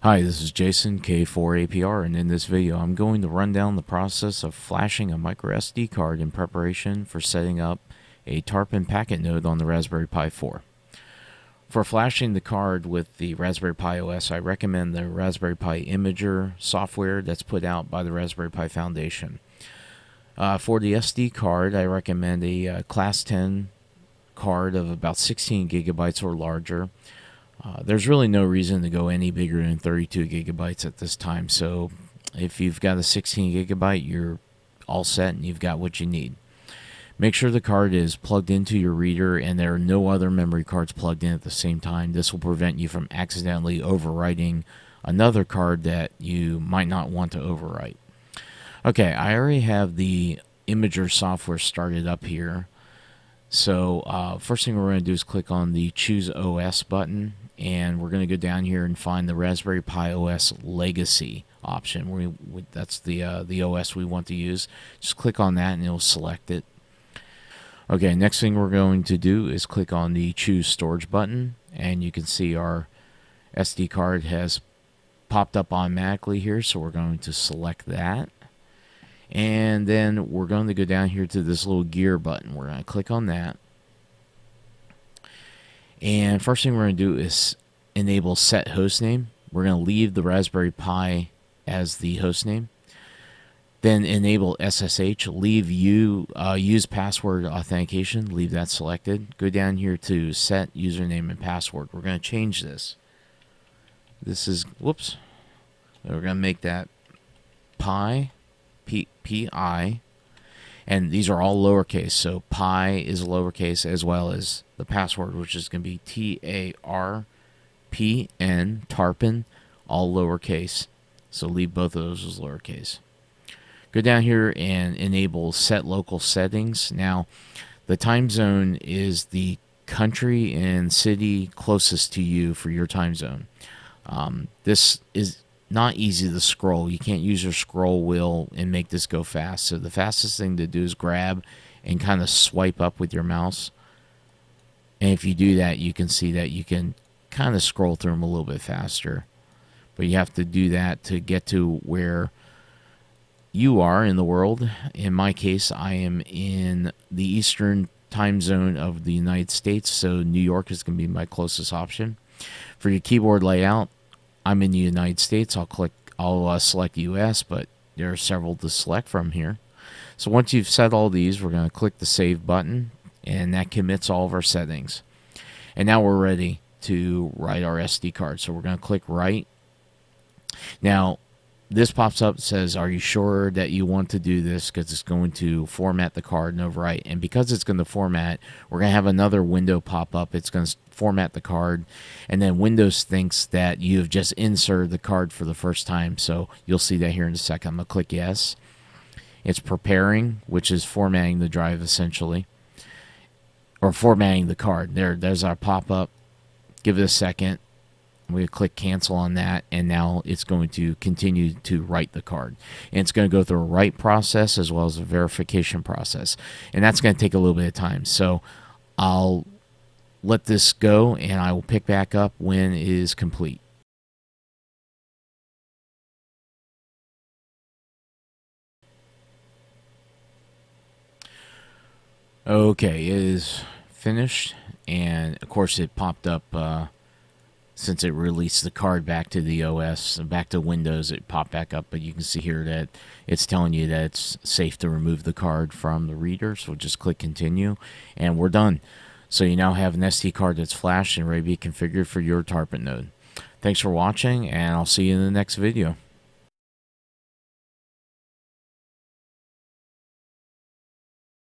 Hi, this is Jason, K4APR, and in this video I'm going to run down the process of flashing a microSD card in preparation for setting up a TARPN packet node on the Raspberry Pi 4. For flashing the card with the Raspberry Pi OS, I recommend the Raspberry Pi Imager software that's put out by the Raspberry Pi Foundation. For the SD card, I recommend a Class 10 card of about 16 gigabytes or larger. There's really no reason to go any bigger than 32 gigabytes at this time, so if you've got a 16 gigabyte, you're all set and you've got what you need. Make sure the card is plugged into your reader and there are no other memory cards plugged in at the same time. This will prevent you from accidentally overwriting another card that you might not want to overwrite. Okay, I already have the Imager software started up here. So first thing we're going to do is click on the Choose OS button, and we're going to go down here and find the Raspberry Pi OS Legacy option. That's the OS we want to use. Just click on that and it'll select it. Okay, next thing we're going to do is click on the Choose Storage button, and you can see our SD card has popped up automatically here, so we're going to select that. And then we're going to go down here to this little gear button. We're going to click on that. And first thing we're going to do is enable set hostname. We're going to leave the Raspberry Pi as the hostname. Then enable SSH. Leave use password authentication. Leave that selected. Go down here to set username and password. We're going to change this. This is, whoops. We're going to make that Pi. P-I, and these are all lowercase, so Pi is lowercase as well as the password, which is going to be TARPN, TARPN, all lowercase, so leave both of those as lowercase. Go down here and enable set local settings. Now, the time zone is the country and city closest to you for your time zone. This is not easy to scroll. You can't use your scroll wheel and make this go fast. So the fastest thing to do is grab and kind of swipe up with your mouse. And if you do that, you can see that you can kind of scroll through them a little bit faster. But you have to do that to get to where you are in the world. In my case, I am in the Eastern time zone of the United States, so New York is going to be my closest option. For your keyboard layout, I'm in the United States. I'll select US, but there are several to select from here. So once you've set all these, we're going to click the Save button, and that commits all of our settings. And now we're ready to write our SD card. So we're going to click Write. Now, this pops up, says, are you sure that you want to do this? Because it's going to format the card and overwrite. And because it's going to format, we're going to have another window pop up. It's going to format the card. And then Windows thinks that you have just inserted the card for the first time. So you'll see that here in a second. I'm going to click Yes. It's preparing, which is formatting the drive essentially. Or formatting the card. There's our pop-up. Give it a second. We click cancel on that, and now it's going to continue to write the card. And it's going to go through a write process as well as a verification process. And that's going to take a little bit of time. So I'll let this go, and I will pick back up when it is complete. Okay, it is finished, and of course it popped up since it released the card back to the OS, back to Windows, it popped back up, but you can see here that it's telling you that it's safe to remove the card from the reader, so just click continue, and we're done. So you now have an SD card that's flashed and ready to be configured for your TARPN node. Thanks for watching, and I'll see you in the next video.